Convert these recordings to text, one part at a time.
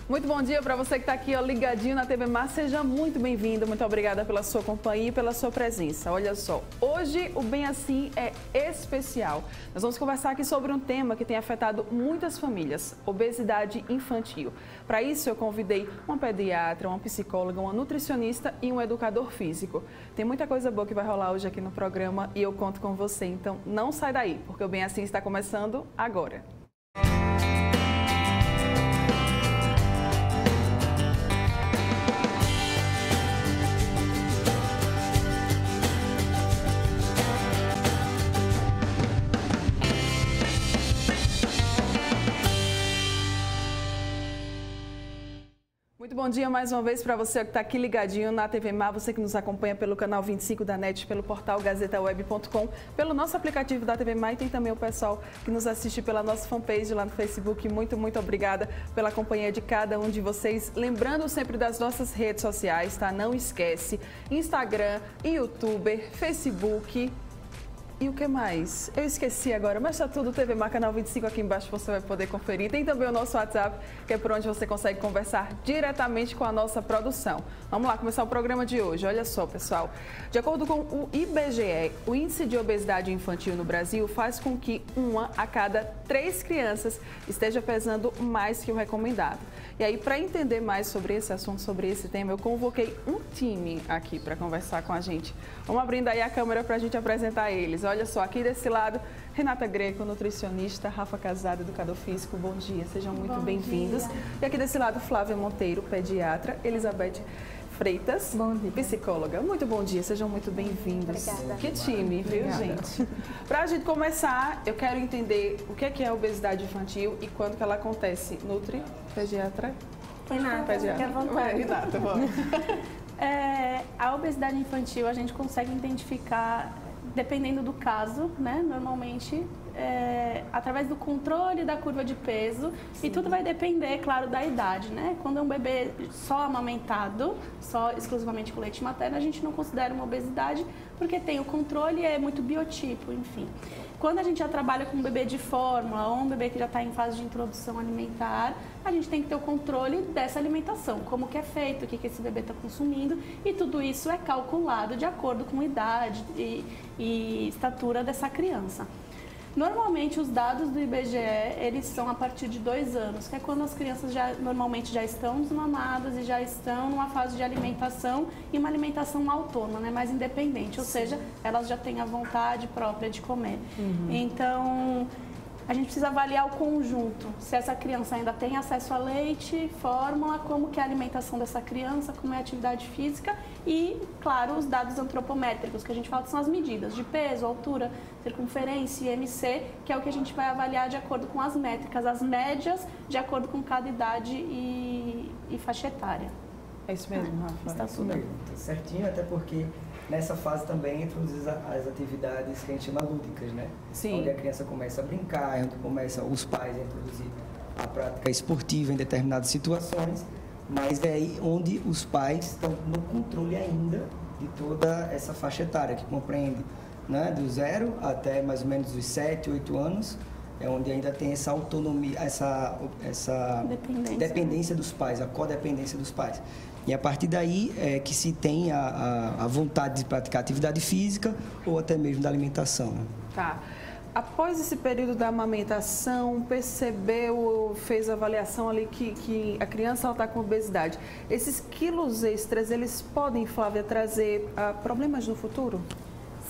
Muito bom dia para você que está aqui ligadinho na TV Mar. Seja muito bem-vindo, muito obrigada pela sua companhia e pela sua presença. Olha só, hoje o Bem Assim é especial. Nós vamos conversar aqui sobre um tema que tem afetado muitas famílias, obesidade infantil. Para isso eu convidei uma pediatra, uma psicóloga, uma nutricionista e um educador físico. Tem muita coisa boa que vai rolar hoje aqui no programa e eu conto com você, então não sai daí, porque o Bem Assim está começando agora. Muito bom dia mais uma vez para você que está aqui ligadinho na TV Mar, você que nos acompanha pelo canal 25 da NET, pelo portal gazetaweb.com, pelo nosso aplicativo da TV Mar e tem também o pessoal que nos assiste pela nossa fanpage lá no Facebook. Muito obrigada pela companhia de cada um de vocês. Lembrando sempre das nossas redes sociais, tá? Não esquece, Instagram, YouTube, Facebook... E o que mais? Eu esqueci agora, mas está tudo TV Mar, canal 25 aqui embaixo, você vai poder conferir. Tem também o nosso WhatsApp, que é por onde você consegue conversar diretamente com a nossa produção. Vamos lá, começar o programa de hoje. Olha só, pessoal. De acordo com o IBGE, o índice de obesidade infantil no Brasil faz com que 1 a cada 3 crianças esteja pesando mais que o recomendado. E aí, para entender mais sobre esse assunto, sobre esse tema, eu convoquei um time aqui para conversar com a gente. Vamos abrindo aí a câmera para a gente apresentar eles. Olha só, aqui desse lado, Renata Greco, nutricionista, Rafa Casado, educador físico, bom dia, sejam muito bem-vindos. E aqui desse lado, Flávia Monteiro, pediatra, Elizabeth Freitas, psicóloga. Muito bom dia, sejam muito bem-vindos. Obrigada. Que time, viu, gente? Para a gente começar, eu quero entender o que é a obesidade infantil e quando que ela acontece. Nutri, pediatra? Renata, fique à vontade. Renata, vamos. A obesidade infantil a gente consegue identificar, dependendo do caso, né? Normalmente, através do controle da curva de peso. Sim. E tudo vai depender, claro, da idade, né? Quando é um bebê só amamentado, só exclusivamente com leite materno, a gente não considera uma obesidade porque tem o controle e é muito biotipo, enfim. Quando a gente já trabalha com um bebê de fórmula ou um bebê que já está em fase de introdução alimentar, a gente tem que ter o controle dessa alimentação, como que é feito, o que esse bebê está consumindo, e tudo isso é calculado de acordo com a idade e estatura dessa criança. Normalmente, os dados do IBGE, eles são a partir de 2 anos, que é quando as crianças normalmente já estão desmamadas e já estão numa fase de alimentação e uma alimentação autônoma, né, mais independente, ou seja, elas já têm a vontade própria de comer. Então, a gente precisa avaliar o conjunto, se essa criança ainda tem acesso a leite, fórmula, como que é a alimentação dessa criança, como é a atividade física e, claro, os dados antropométricos, que a gente fala que são as medidas de peso, altura, circunferência, IMC, que é o que a gente vai avaliar de acordo com as métricas, as médias, de acordo com cada idade e faixa etária. É isso mesmo, Rafa? Está tudo bem. Certinho, até porque nessa fase também entram as atividades que a gente chama lúdicas, né? Sim. Onde a criança começa a brincar, onde começa os pais a introduzir a prática esportiva em determinadas situações, mas é aí onde os pais estão no controle ainda de toda essa faixa etária, que compreende, né, do 0 até mais ou menos os 7, 8 anos, é onde ainda tem essa autonomia, essa dependência dos pais, a codependência dos pais. E a partir daí é que se tem a vontade de praticar atividade física ou até mesmo da alimentação. Tá. Após esse período da amamentação, percebeu, fez a avaliação ali que a criança está com obesidade. Esses quilos extras, eles podem, Flávia, trazer problemas no futuro?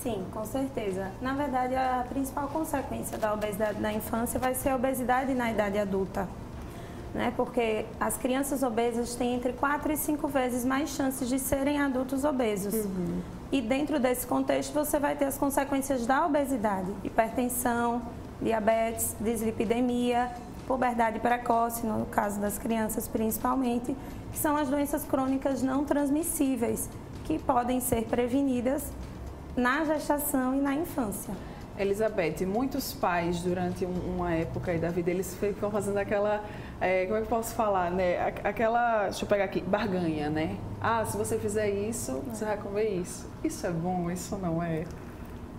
Sim, com certeza. Na verdade, a principal consequência da obesidade na infância vai ser a obesidade na idade adulta, né? Porque as crianças obesas têm entre 4 e 5 vezes mais chances de serem adultos obesos. E dentro desse contexto, você vai ter as consequências da obesidade: hipertensão, diabetes, dislipidemia, puberdade precoce, no caso das crianças principalmente, que são as doenças crônicas não transmissíveis, que podem ser prevenidas na gestação e na infância. Elizabeth, muitos pais, durante uma época aí da vida, eles ficam fazendo aquela, como é que eu posso falar, né? Aquela, deixa eu pegar aqui, barganha, né? Ah, se você fizer isso, você vai comer isso. Isso é bom, isso não é?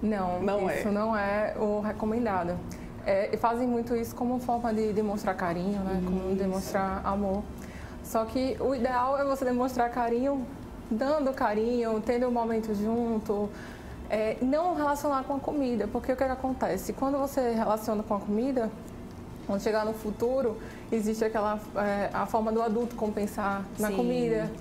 Não, isso não é o recomendado. E fazem muito isso como forma de demonstrar carinho, né? Como demonstrar amor. Só que o ideal é você demonstrar carinho, dando carinho, tendo um momento junto, não relacionar com a comida, porque o que acontece? Quando você relaciona com a comida, quando chegar no futuro, existe a forma do adulto compensar na comida.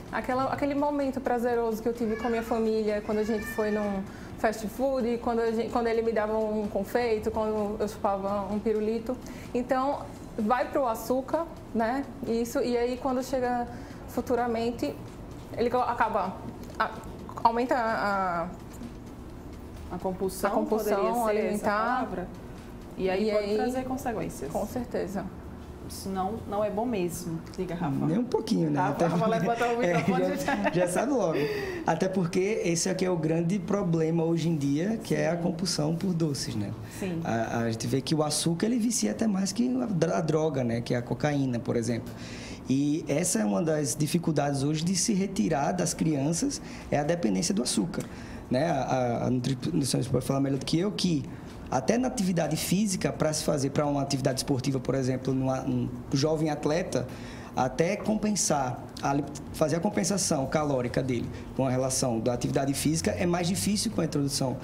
Aquele momento prazeroso que eu tive com a minha família, quando a gente foi num fast food, quando ele me dava um confeito, quando eu chupava um pirulito. Então, vai para o açúcar, né? E aí, quando chega futuramente, ele acaba... aumenta a compulsão alimentar. E aí pode trazer consequências. Com certeza. Isso não é bom mesmo. Diga, Rafa. Nem um pouquinho, né? Rafa levanta o microfone. Já sabe logo. Até porque esse aqui é o grande problema hoje em dia, que é a compulsão por doces, né? Sim. A gente vê que o açúcar, ele vicia até mais que a droga, né? Que é a cocaína, por exemplo. E essa é uma das dificuldades hoje de se retirar das crianças, é a dependência do açúcar, né? A nutricionista pode falar melhor do que eu, que até na atividade física, para se fazer para uma atividade esportiva, por exemplo, um jovem atleta, até compensar, fazer a compensação calórica dele com a relação da atividade física, é mais difícil com a introdução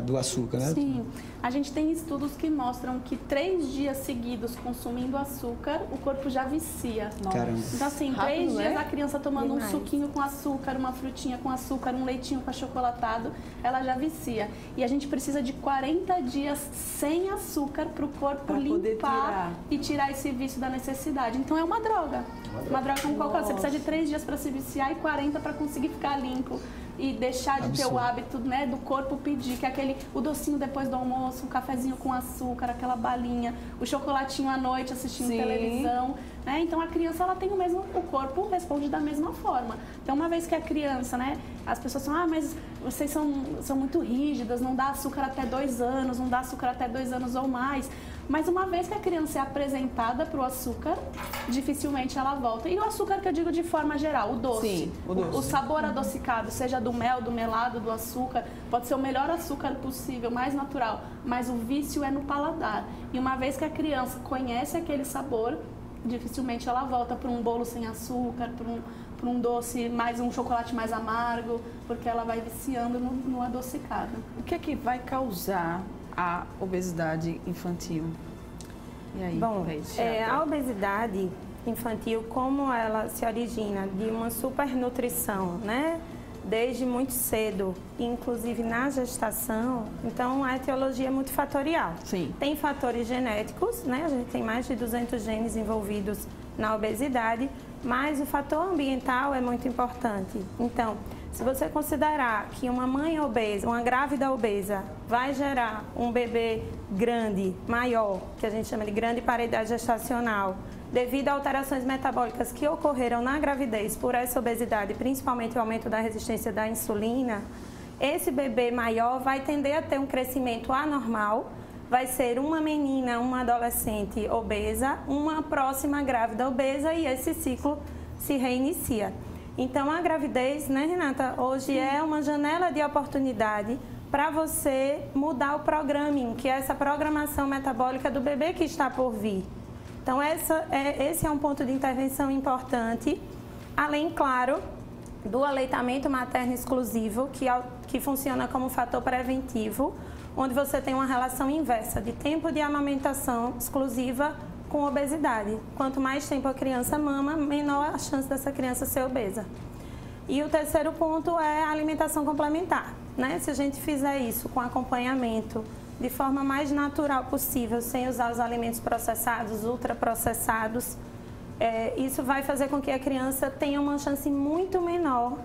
do açúcar, né? Sim. A gente tem estudos que mostram que 3 dias seguidos consumindo açúcar, o corpo já vicia. Caramba. Então, assim, Rápido, 3 dias né? a criança tomando um suquinho com açúcar, uma frutinha com açúcar, um leitinho com achocolatado, ela já vicia. E a gente precisa de 40 dias sem açúcar para o corpo pra limpar e tirar esse vício da necessidade. Então, é uma droga. Uma droga como qualquer outra. Você precisa de 3 dias para se viciar e 40 para conseguir ficar limpo. E deixar de ter o hábito, né, do corpo pedir, que é o docinho depois do almoço, um cafezinho com açúcar, aquela balinha, o chocolatinho à noite assistindo televisão, né? Então a criança, ela tem o corpo responde da mesma forma. Então uma vez que a criança, né, as pessoas falam, mas vocês são muito rígidas, não dá açúcar até 2 anos, não dá açúcar até 2 anos ou mais. Mas uma vez que a criança é apresentada para o açúcar, dificilmente ela volta. E o açúcar que eu digo de forma geral, o doce. Sim, o doce. O sabor adocicado, seja do mel, do melado, do açúcar, pode ser o melhor açúcar possível, mais natural, mas o vício é no paladar. E uma vez que a criança conhece aquele sabor, dificilmente ela volta para um bolo sem açúcar, para um doce, um chocolate mais amargo, porque ela vai viciando no adocicado. O que é que vai causar a obesidade infantil? E aí, bom, a obesidade infantil, como ela se origina de uma supernutrição, né? Desde muito cedo, inclusive na gestação, então a etiologia é multifatorial. Sim. Tem fatores genéticos, né? A gente tem mais de 200 genes envolvidos na obesidade, mas o fator ambiental é muito importante. Então, se você considerar que uma mãe obesa, uma grávida obesa, vai gerar um bebê grande, maior, que a gente chama de grande paridade gestacional, devido a alterações metabólicas que ocorreram na gravidez por essa obesidade, principalmente o aumento da resistência da insulina, esse bebê maior vai tender a ter um crescimento anormal, vai ser uma menina, uma adolescente obesa, uma próxima grávida obesa e esse ciclo se reinicia. Então, a gravidez, né, Renata, hoje é uma janela de oportunidade para você mudar o programming, que é essa programação metabólica do bebê que está por vir. Então, esse é um ponto de intervenção importante, além, claro, do aleitamento materno exclusivo, que funciona como fator preventivo, onde você tem uma relação inversa de tempo de amamentação exclusiva com obesidade. Quanto mais tempo a criança mama, menor a chance dessa criança ser obesa. E o terceiro ponto é a alimentação complementar, né? Se a gente fizer isso com acompanhamento, de forma mais natural possível, sem usar os alimentos processados, ultraprocessados, isso vai fazer com que a criança tenha uma chance muito menor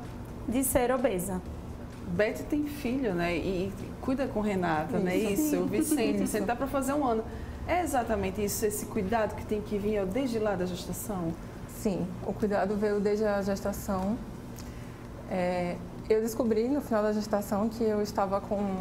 de ser obesa. Beth tem filho, né? E cuida com Renata, né? Isso, o Vicente. Você tá para fazer 1 ano. É exatamente isso, esse cuidado que tem que vir desde lá da gestação? Sim, o cuidado veio desde a gestação. Eu descobri no final da gestação que eu estava com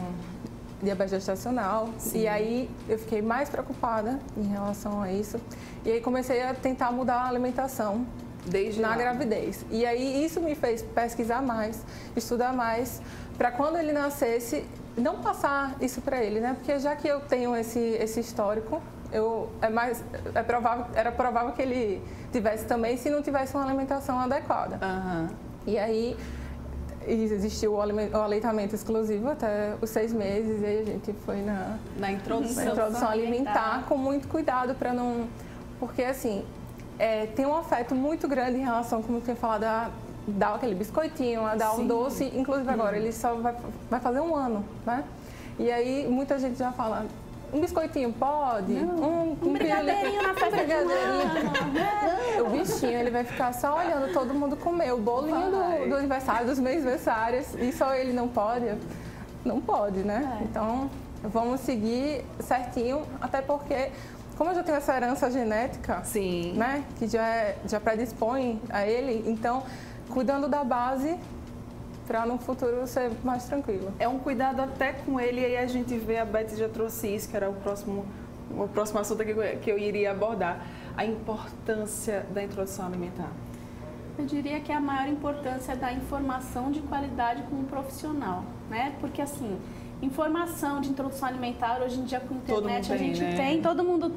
diabetes gestacional. Sim. E aí eu fiquei mais preocupada em relação a isso. E aí comecei a tentar mudar a alimentação desde na gravidez. E aí isso me fez pesquisar mais, estudar mais, para quando ele nascesse não passar isso para ele, né? Porque já que eu tenho esse histórico, era provável que ele tivesse também se não tivesse uma alimentação adequada. Uhum. E aí existiu o aleitamento exclusivo até os 6 meses, e aí a gente foi na introdução alimentar com muito cuidado para não... Porque, assim, tem um afeto muito grande em relação, como eu tinha falado, a dar aquele biscoitinho, a dar um doce. Inclusive agora, ele só vai fazer 1 ano, né? E aí muita gente já fala... Um biscoitinho pode? Um brigadeirinho na festa de 1 ano. O bichinho, ele vai ficar só olhando todo mundo comer. O bolinho do aniversário, dos meus aniversários, e só ele não pode? Não pode, né? Então, vamos seguir certinho, até porque, como eu já tenho essa herança genética, né? Que já predispõe a ele, então, cuidando da base, para no futuro ser mais tranquilo. É um cuidado até com ele, e aí a gente vê, a Beth já trouxe isso, que era o próximo assunto que eu iria abordar, a importância da introdução alimentar. Eu diria que a maior importância é da informação de qualidade com um profissional, né? Porque assim, informação de introdução alimentar, hoje em dia com a internet a gente tem, todo mundo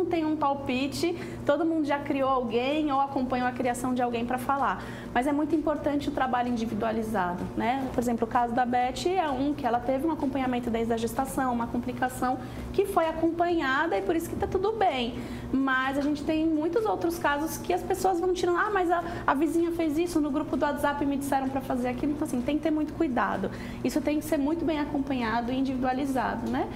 tem um palpite, todo mundo já criou alguém ou acompanhou a criação de alguém para falar. Mas é muito importante o trabalho individualizado, né? Por exemplo, o caso da Beth é que ela teve um acompanhamento desde a gestação, uma complicação que foi acompanhada e por isso que está tudo bem. Mas a gente tem muitos outros casos que as pessoas vão tirando, mas a vizinha fez isso, no grupo do WhatsApp me disseram para fazer aquilo. Então, assim, tem que ter muito cuidado. Isso tem que ser muito bem acompanhado e individualizado, né?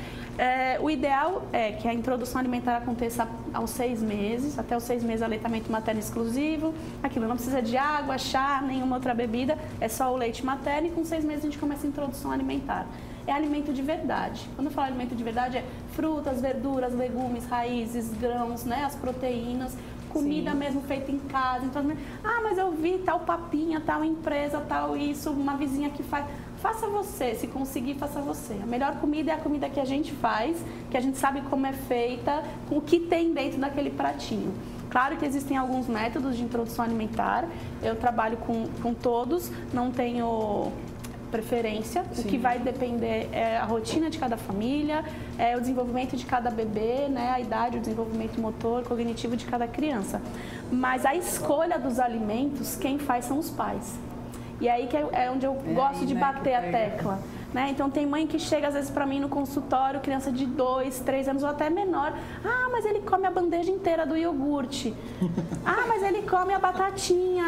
O ideal é que a introdução alimentar aconteça aos 6 meses, até os 6 meses aleitamento materno exclusivo, aquilo não precisa de água, chá, nenhuma outra bebida, é só o leite materno, e com 6 meses a gente começa a introdução alimentar. É alimento de verdade. Quando eu falo alimento de verdade, é frutas, verduras, legumes, raízes, grãos, né, as proteínas, comida mesmo feita em casa. Então, mas eu vi tal papinha, tal empresa, tal isso, uma vizinha que faz. Faça você, se conseguir, faça você. A melhor comida é a comida que a gente faz, que a gente sabe como é feita, com o que tem dentro daquele pratinho. Claro que existem alguns métodos de introdução alimentar, eu trabalho com todos, não tenho preferência. O que vai depender é a rotina de cada família, é o desenvolvimento de cada bebê, né, a idade, o desenvolvimento motor, cognitivo de cada criança. Mas a escolha dos alimentos, quem faz são os pais. E aí que é onde eu gosto de bater a tecla. Né? Então, tem mãe que chega às vezes para mim no consultório, criança de 2, 3 anos ou até menor. Mas ele come a bandeja inteira do iogurte. Mas ele come a batatinha.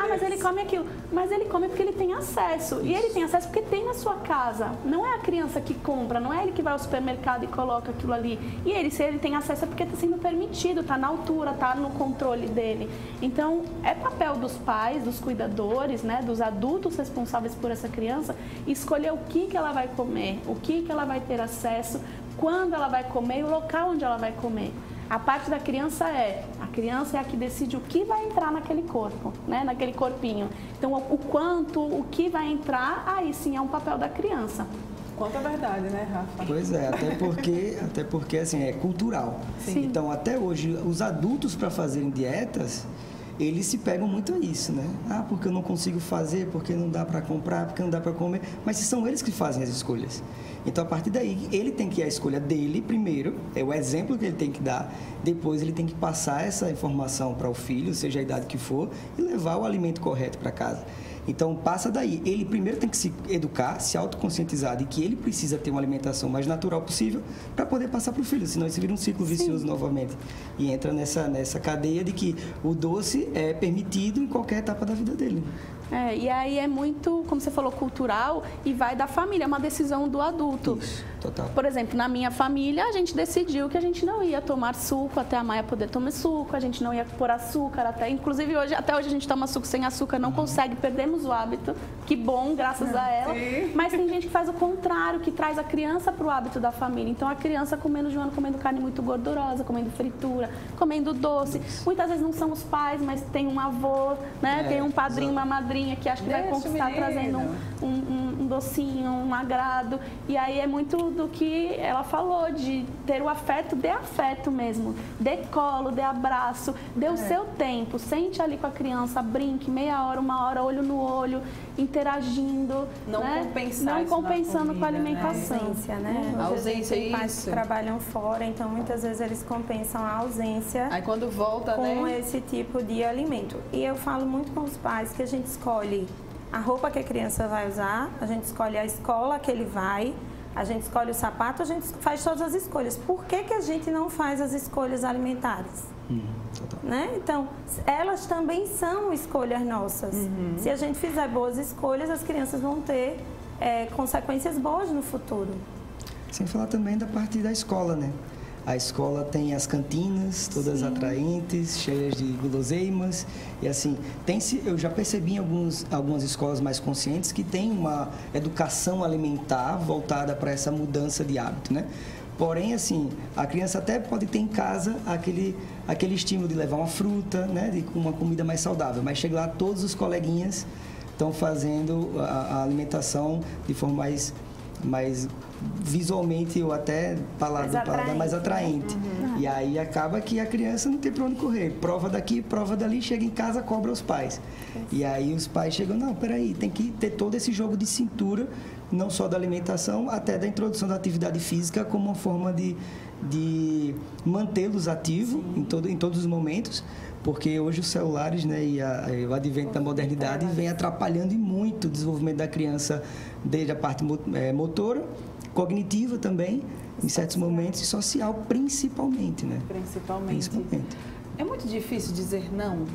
Mas ele come aquilo. Mas ele come porque ele tem acesso. E ele tem acesso porque tem na sua casa. Não é a criança que compra, não é ele que vai ao supermercado e coloca aquilo ali. E ele, se ele tem acesso, é porque está sendo permitido, está na altura, está no controle dele. Então, é papel dos pais, dos cuidadores, né, dos adultos responsáveis por essa criança, escolher o que ela vai comer, o que ela vai ter acesso, quando ela vai comer e o local onde ela vai comer. A parte da criança é a que decide o que vai entrar naquele corpo, né? Naquele corpinho. Então, o quanto, o que vai entrar, aí sim é um papel da criança. Quanta verdade, né, Rafa? Pois é, até porque assim, é cultural. Sim. Então, até hoje, os adultos, para fazerem dietas, eles se pegam muito a isso, né? Porque eu não consigo fazer, porque não dá para comprar, porque não dá para comer. Mas são eles que fazem as escolhas. Então, a partir daí, ele tem que ir a escolha dele primeiro, é o exemplo que ele tem que dar. Depois, ele tem que passar essa informação para o filho, seja a idade que for, e levar o alimento correto para casa. Então, passa daí. Ele primeiro tem que se educar, se autoconscientizar de que ele precisa ter uma alimentação mais natural possível para poder passar para o filho, senão isso vira um ciclo vicioso novamente. E entra nessa cadeia de que o doce é permitido em qualquer etapa da vida dele. E aí é muito, como você falou, cultural e vai da família, é uma decisão do adulto. Isso, total. Por exemplo, na minha família, a gente decidiu que a gente não ia tomar suco até a Maia poder tomar suco, a gente não ia pôr açúcar inclusive até hoje a gente toma suco sem açúcar, não consegue, perdemos o hábito, que bom, graças a ela. Sim. Mas tem gente que faz o contrário, que traz a criança para o hábito da família. Então a criança com menos de 1 ano comendo carne muito gordurosa, comendo fritura, comendo doce. Muitas vezes não são os pais, mas tem um avô, né? Tem um padrinho, uma madrinha que acho que vai conquistar trazendo um docinho, um agrado. E aí é muito do que ela falou, de ter o afeto, dê afeto mesmo. Dê colo, dê abraço, dê o seu tempo. Sente ali com a criança, brinque meia hora, uma hora, olho no olho, interagindo. Não né? compensar Não isso compensando na comida, com a alimentação. A ausência, né? A ausência, tem pais isso. que trabalham fora, então muitas vezes eles compensam a ausência. Aí quando volta, com né? esse tipo de alimento. E eu falo muito com os pais que a gente escolhe a roupa que a criança vai usar, a gente escolhe a escola que ele vai, a gente escolhe o sapato, a gente faz todas as escolhas. Por que que a gente não faz as escolhas alimentares? Né? Então, elas também são escolhas nossas. Se a gente fizer boas escolhas, as crianças vão ter consequências boas no futuro. Sem falar também da parte da escola, né? A escola tem as cantinas, todas atraentes, cheias de guloseimas. E assim, eu já percebi em algumas escolas mais conscientes que tem uma educação alimentar voltada para essa mudança de hábito, né? Porém, assim, a criança até pode ter em casa aquele estímulo de levar uma fruta, né? De uma comida mais saudável. Mas chega lá, todos os coleguinhas estão fazendo a alimentação de forma mais visualmente ou até mais atraente. E aí acaba que a criança não tem para onde correr. Prova daqui, prova dali, chega em casa, cobra os pais. E aí os pais chegam, não, peraí, tem que ter todo esse jogo de cintura, não só da alimentação, até da introdução da atividade física como uma forma de mantê-los ativos em todos os momentos. Porque hoje os celulares, né, e o advento da modernidade vem atrapalhando muito o desenvolvimento da criança, desde a parte motora, cognitiva também, em certos momentos, e social principalmente, né? Principalmente. É muito difícil dizer não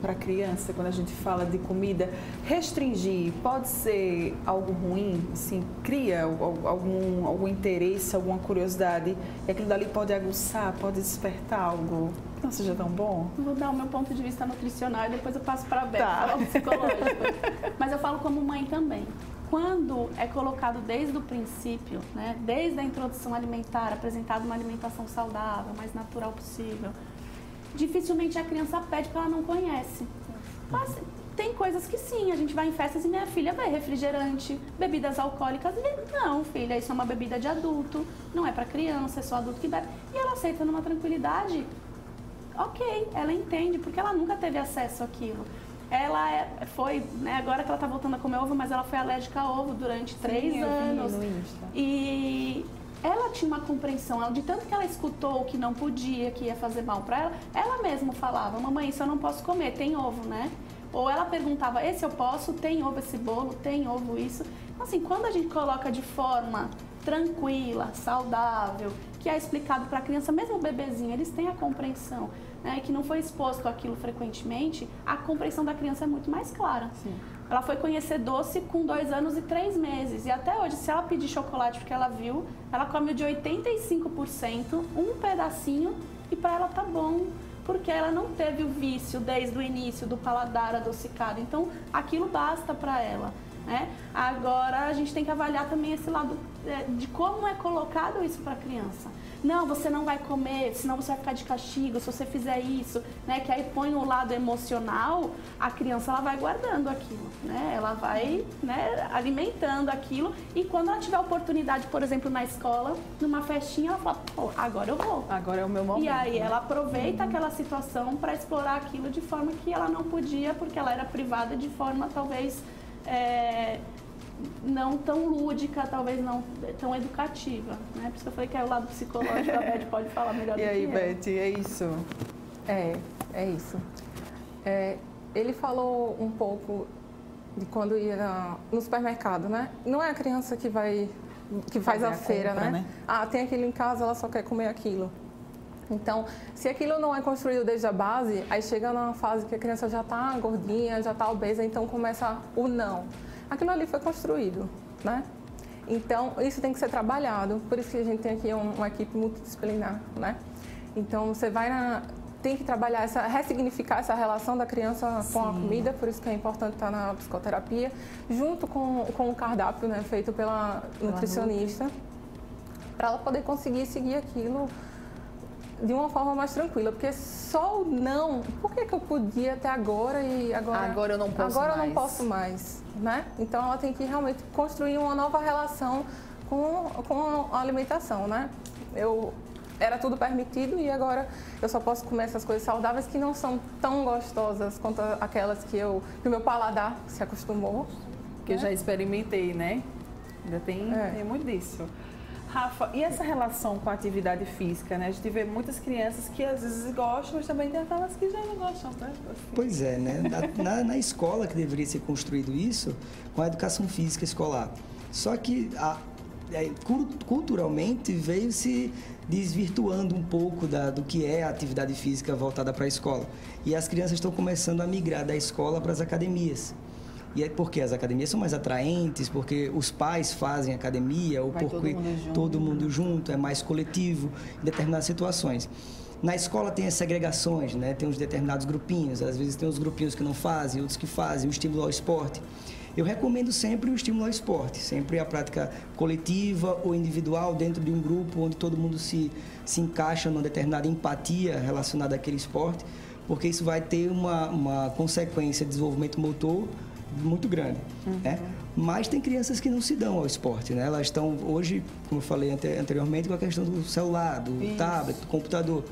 para a criança quando a gente fala de comida. Restringir pode ser algo ruim, assim, cria algum interesse, alguma curiosidade, e aquilo dali pode aguçar, pode despertar algo que não seja tão bom? Vou dar o meu ponto de vista nutricional e depois eu passo para a Beth, falar o psicológico. Mas eu falo como mãe também. Quando é colocado desde o princípio, né, desde a introdução alimentar, apresentado uma alimentação saudável, mais natural possível, dificilmente a criança pede porque ela não conhece. Mas tem coisas que sim, a gente vai em festas e minha filha vê refrigerante, bebidas alcoólicas, e não, filha, isso é uma bebida de adulto, não é para criança, é só adulto que bebe. E ela aceita numa tranquilidade, ok, ela entende, porque ela nunca teve acesso àquilo. Ela foi, né, agora que ela está voltando a comer ovo, mas ela foi alérgica a ovo durante 3 anos. E ela tinha uma compreensão, de tanto que ela escutou que não podia, que ia fazer mal para ela, ela mesma falava, mamãe, isso eu não posso comer, tem ovo, né? Ou ela perguntava, esse eu posso, tem ovo esse bolo, tem ovo isso. Então, assim, quando a gente coloca de forma tranquila, saudável, que é explicado para a criança, mesmo o bebezinho, eles têm a compreensão, né, que não foi exposto àquilo frequentemente, a compreensão da criança é muito mais clara. Sim. Ela foi conhecer doce com 2 anos e 3 meses. E até hoje, se ela pedir chocolate porque ela viu, ela come de 85%, um pedacinho, e para ela tá bom. Porque ela não teve o vício desde o início do paladar adocicado. Então, aquilo basta para ela. Né? Agora, a gente tem que avaliar também esse lado de como é colocado isso para a criança. Não, você não vai comer, senão você vai ficar de castigo, se você fizer isso, né? Que aí põe o lado emocional, a criança ela vai guardando aquilo, né? Ela vai, né, alimentando aquilo, e quando ela tiver oportunidade, por exemplo, na escola, numa festinha, ela fala, pô, agora eu vou. Agora é o meu momento. E aí ela aproveita aquela situação para explorar aquilo de forma que ela não podia, porque ela era privada de forma talvez não tão lúdica, talvez não tão educativa, né? Por isso que eu falei que é o lado psicológico, a Beth pode falar melhor do que eu. E aí, Beth, é isso? É isso. Ele falou um pouco de quando ia no supermercado, né? Não é a criança que faz a feira, compra, né? Ah, tem aquilo em casa, ela só quer comer aquilo. Então, se aquilo não é construído desde a base, aí chega numa fase que a criança já está gordinha, já está obesa, então começa o não. Aquilo ali foi construído, né? Então, isso tem que ser trabalhado, por isso que a gente tem aqui uma equipe multidisciplinar, né? Então, você tem que trabalhar, ressignificar essa relação da criança com a comida, por isso que é importante estar na psicoterapia, junto com o cardápio, né, feito pela nutricionista, para ela poder conseguir seguir aquilo de uma forma mais tranquila, porque só o não, por que eu podia até agora e agora eu não posso agora mais. eu não posso mais, né? Então ela tem que realmente construir uma nova relação com a alimentação, né? Era tudo permitido e agora eu só posso comer essas coisas saudáveis que não são tão gostosas quanto aquelas que o meu paladar se acostumou. Que eu já experimentei, né? Ainda tem muito disso. Rafa, e essa relação com a atividade física, né? A gente vê muitas crianças que às vezes gostam, mas também tem aquelas que já não gostam, né? Assim. Pois é, né? Na escola que deveria ser construído isso, com a educação física escolar. Só que culturalmente veio se desvirtuando um pouco do que é a atividade física voltada para a escola. E as crianças estão começando a migrar da escola para as academias. E é porque as academias são mais atraentes, porque os pais fazem academia, ou porque todo mundo junto, é mais coletivo em determinadas situações. Na escola tem as segregações, né? Tem uns determinados grupinhos, às vezes tem uns grupinhos que não fazem, outros que fazem, o estímulo ao esporte. Eu recomendo sempre o estímulo ao esporte, sempre a prática coletiva ou individual dentro de um grupo onde todo mundo se encaixa numa determinada empatia relacionada àquele esporte, porque isso vai ter uma consequência de desenvolvimento motor muito grande, né? Mas tem crianças que não se dão ao esporte, né? Elas estão hoje, como eu falei anteriormente, com a questão do celular, do tablet, do computador.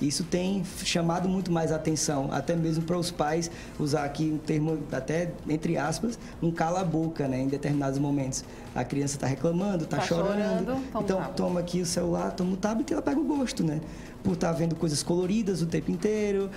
Isso tem chamado muito mais atenção, até mesmo para os pais usar aqui um termo, até entre aspas, um cala-boca, né? Em determinados momentos. A criança está reclamando, está chorando. Então, toma aqui o celular, toma o tablet e ela pega o gosto, né? Por estar vendo coisas coloridas o tempo inteiro,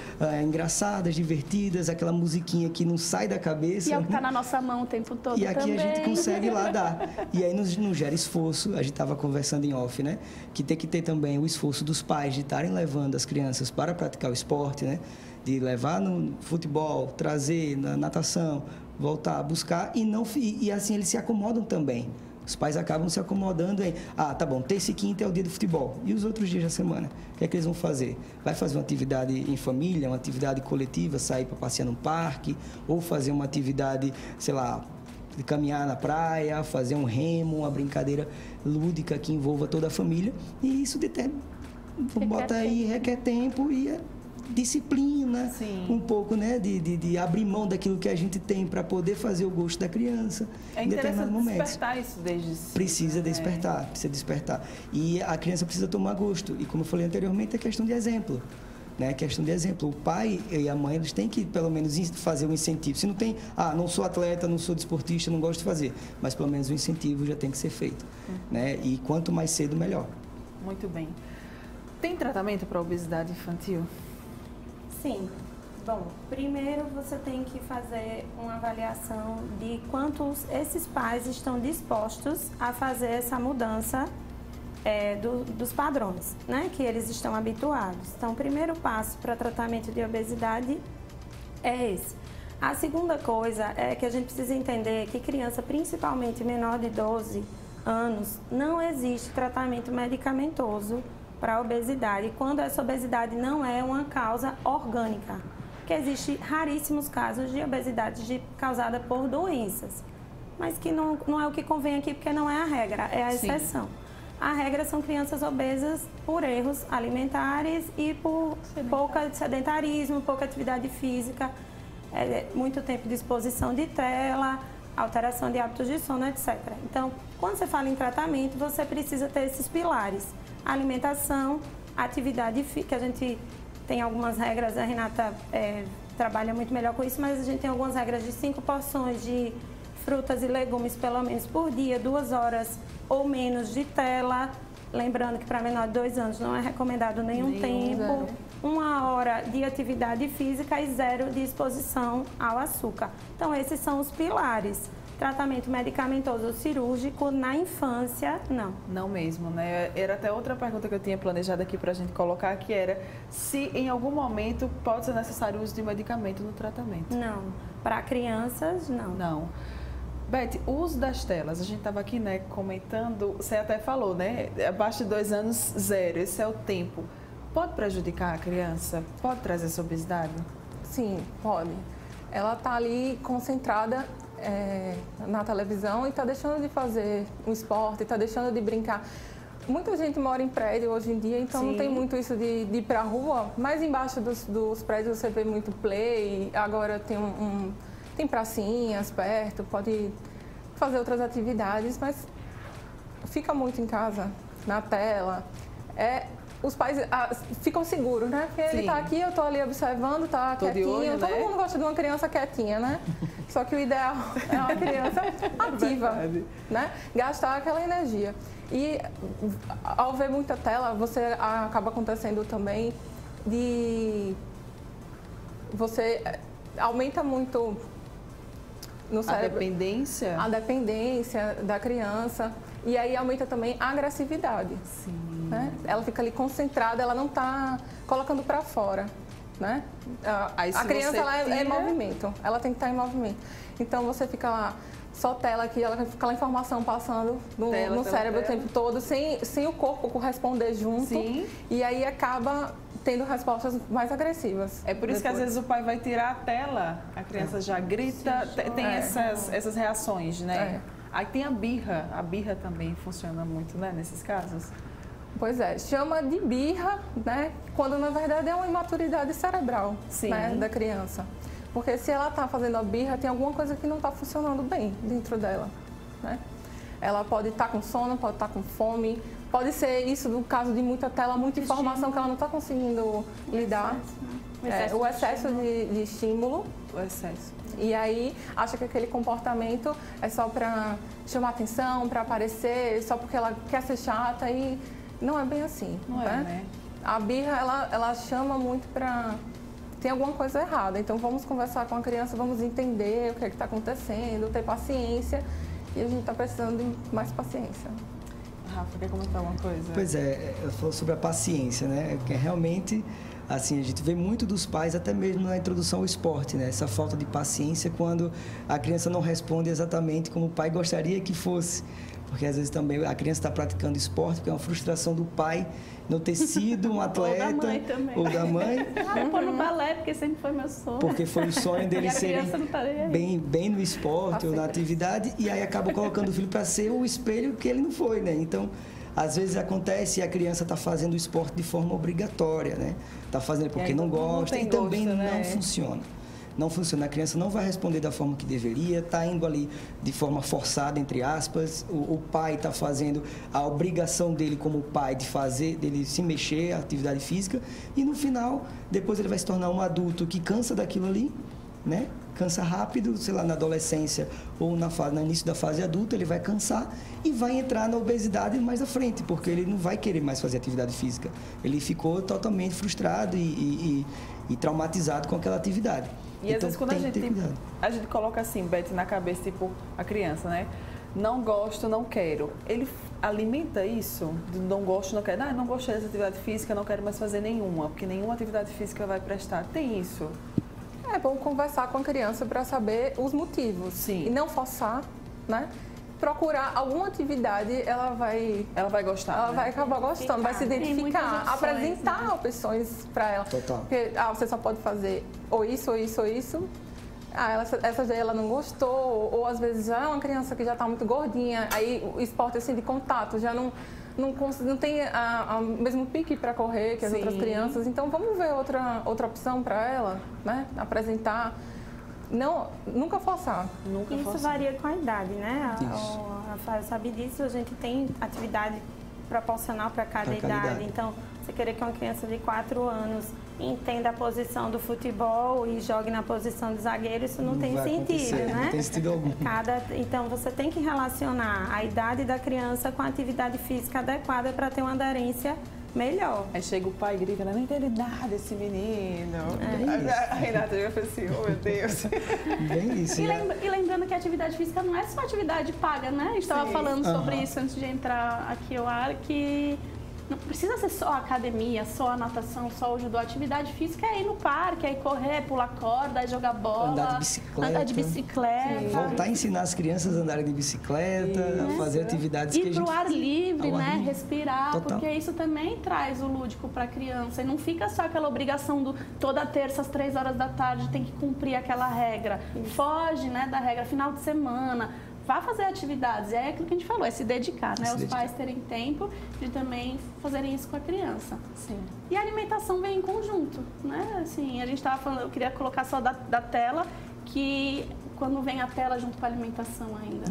engraçadas, divertidas, aquela musiquinha que não sai da cabeça. E é o que está na nossa mão o tempo todo também. E aqui também. a gente consegue lá dar. E aí não gera esforço, a gente estava conversando em off, né? Que tem que ter também o esforço dos pais de estarem levando as crianças para praticar o esporte, né? De levar no futebol, trazer na natação, voltar, buscar e assim eles se acomodam também. Os pais acabam se acomodando em, tá bom, terça e quinta é o dia do futebol. E os outros dias da semana? O que é que eles vão fazer? Vai fazer uma atividade em família, uma atividade coletiva, sair para passear num parque, ou fazer uma atividade, sei lá, de caminhar na praia, fazer um remo, uma brincadeira lúdica que envolva toda a família. E isso requer tempo e disciplina, um pouco, né, de abrir mão daquilo que a gente tem para poder fazer o gosto da criança em determinados momentos. Despertar isso desde cedo. Precisa despertar. E a criança precisa tomar gosto. E como eu falei anteriormente, é questão de exemplo. Né? Questão de exemplo. O pai e a mãe, eles têm que, pelo menos, fazer um incentivo. Se não tem, não sou atleta, não sou desportista, não gosto de fazer. Mas, pelo menos, o incentivo já tem que ser feito. Né? E quanto mais cedo, melhor. Muito bem. Tem tratamento para obesidade infantil? Sim. Bom, primeiro você tem que fazer uma avaliação de quantos esses pais estão dispostos a fazer essa mudança dos padrões, né, que eles estão habituados. Então, o primeiro passo para tratamento de obesidade é esse. A segunda coisa é que a gente precisa entender que criança, principalmente menor de 12 anos, não existe tratamento medicamentoso para a obesidade, quando essa obesidade não é uma causa orgânica. Porque existem raríssimos casos de obesidade causada por doenças, mas que não é o que convém aqui, porque não é a regra, é a exceção. Sim. A regra são crianças obesas por erros alimentares e por pouco sedentarismo, pouca atividade física, muito tempo de exposição de tela, alteração de hábitos de sono, etc. Então, quando você fala em tratamento, você precisa ter esses pilares. Alimentação, atividade física, que a gente tem algumas regras, a Renata trabalha muito melhor com isso, mas a gente tem algumas regras de 5 porções de frutas e legumes, pelo menos por dia, 2 horas ou menos de tela. Lembrando que para menor de 2 anos não é recomendado nenhum tempo. 1 hora de atividade física e 0 de exposição ao açúcar. Então, esses são os pilares. Tratamento medicamentoso ou cirúrgico na infância, não. Não mesmo, né? Era até outra pergunta que eu tinha planejado aqui para a gente colocar, que era se em algum momento pode ser necessário o uso de medicamento no tratamento. Não. Para crianças, não. Não. Beth, o uso das telas, a gente estava aqui, né, comentando, você até falou, né? Abaixo de 2 anos, 0, esse é o tempo. Pode prejudicar a criança? Pode trazer essa obesidade? Sim, pode. Ela está ali concentrada na televisão e está deixando de fazer um esporte, está deixando de brincar. Muita gente mora em prédio hoje em dia, então não tem muito isso de ir para a rua. Mas embaixo dos prédios você vê muito play, agora tem pracinhas perto, pode fazer outras atividades, mas fica muito em casa, na tela. Os pais ficam seguros, né? Porque ele está aqui, eu estou ali observando, está quietinho. Olho, Todo né? mundo gosta de uma criança quietinha, né? Só que o ideal é uma criança ativa, né? Gastar aquela energia. E ao ver muita tela, você acaba acontecendo também você aumenta muito no cérebro A a dependência da criança, e aí aumenta também a agressividade. Sim. Né? Ela fica ali concentrada, ela não está colocando para fora. Né? A criança ela é em movimento, ela tem que estar em movimento. Então você fica lá, só tela aqui, aquela informação passando no cérebro o tempo todo, sem o corpo corresponder junto. Sim. E aí acaba tendo respostas mais agressivas. É por isso que às vezes o pai vai tirar a tela, a criança já grita, tem essas reações, né? Aí tem a birra também funciona muito, né, nesses casos. Pois é, chama de birra, né? Quando na verdade é uma imaturidade cerebral, né, da criança. Porque se ela está fazendo a birra, tem alguma coisa que não está funcionando bem dentro dela, né? Ela pode estar com sono, pode estar com fome, pode ser isso no caso de muita tela, muita informação que ela não está conseguindo lidar. O excesso de estímulo. O excesso. E aí acha que aquele comportamento é só para chamar atenção, para aparecer, só porque ela quer ser chata, e não é bem assim. Não é, né? A birra, ela chama muito para... Tem alguma coisa errada, então vamos conversar com a criança, vamos entender o que é que está acontecendo, ter paciência, e a gente está precisando de mais paciência. Rafa, quer comentar uma coisa? Pois é, eu falo sobre a paciência, né? Porque realmente, assim, a gente vê muito dos pais, até mesmo na introdução ao esporte, né? Essa falta de paciência quando a criança não responde exatamente como o pai gostaria que fosse. Porque às vezes também a criança está praticando esporte, porque é uma frustração do pai não ter sido um atleta. Ou da mãe também. Ou da mãe. Eu pôr no balé, porque sempre foi meu sonho. Porque foi o sonho dele serem bem no esporte ou na atividade, e aí acaba colocando o filho para ser o espelho que ele não foi, né? Então, às vezes acontece e a criança está fazendo o esporte de forma obrigatória, né? Está fazendo porque não gosta e também não funciona. Não funciona, a criança não vai responder da forma que deveria, está indo ali de forma forçada, entre aspas, o pai está fazendo a obrigação dele como pai dele se mexer, a atividade física, e no final, depois ele vai se tornar um adulto que cansa daquilo ali, né? Cansa rápido, sei lá, na adolescência ou no início da fase adulta, ele vai cansar e vai entrar na obesidade mais à frente, porque ele não vai querer mais fazer atividade física. Ele ficou totalmente frustrado e traumatizado com aquela atividade. E então, às vezes quando a gente coloca assim, Beth, na cabeça, tipo, a criança, né? Não gosto, não quero. Ele alimenta isso? Não gosto, não quero. Não gostei dessa atividade física, não quero mais fazer nenhuma, porque nenhuma atividade física vai prestar. Tem isso? É bom conversar com a criança para saber os motivos. Sim. E não forçar, né? Procurar alguma atividade, ela vai gostar. Ela vai acabar gostando, vai se identificar, opções, apresentar opções para ela. Total. Porque você só pode fazer ou isso, ou isso, ou isso. Essa daí ela não gostou, ou às vezes já é uma criança que já está muito gordinha, aí o esporte assim de contato já não tem o mesmo pique para correr que as outras crianças. Então vamos ver outra opção para ela, né? Apresentar. Não, nunca forçar. Isso varia com a idade, né? A Rafael sabe disso, a gente tem atividade proporcional para cada idade. Então, você querer que uma criança de 4 anos entenda a posição do futebol e jogue na posição de zagueiro, isso não tem sentido, né? Não tem sentido algum. Então, você tem que relacionar a idade da criança com a atividade física adequada para ter uma aderência melhor. Aí chega o pai e grita, não entende nada esse menino. A Renata já fez assim, oh meu Deus. Bem isso. E lembrando que a atividade física não é só atividade paga, né? A gente estava falando sobre isso antes de entrar aqui ao ar, que não precisa ser só a academia, só a natação, só o judô. A atividade física é ir no parque, é ir correr, pular corda, é jogar bola, andar de bicicleta. Voltar a ensinar as crianças a andarem de bicicleta, a fazer atividades que a gente... Ir pro ar livre, né? Respirar, Total. porque isso também traz o lúdico para a criança. E não fica só aquela obrigação do toda terça às 3 horas da tarde tem que cumprir aquela regra. Foge, né, da regra. Final de semana, vá fazer atividades. É aquilo que a gente falou, é se dedicar, né? Os pais terem tempo de também fazerem isso com a criança. Sim. E a alimentação vem em conjunto, né? Assim, a gente estava falando, eu queria colocar só da tela, que quando vem a tela junto com a alimentação ainda,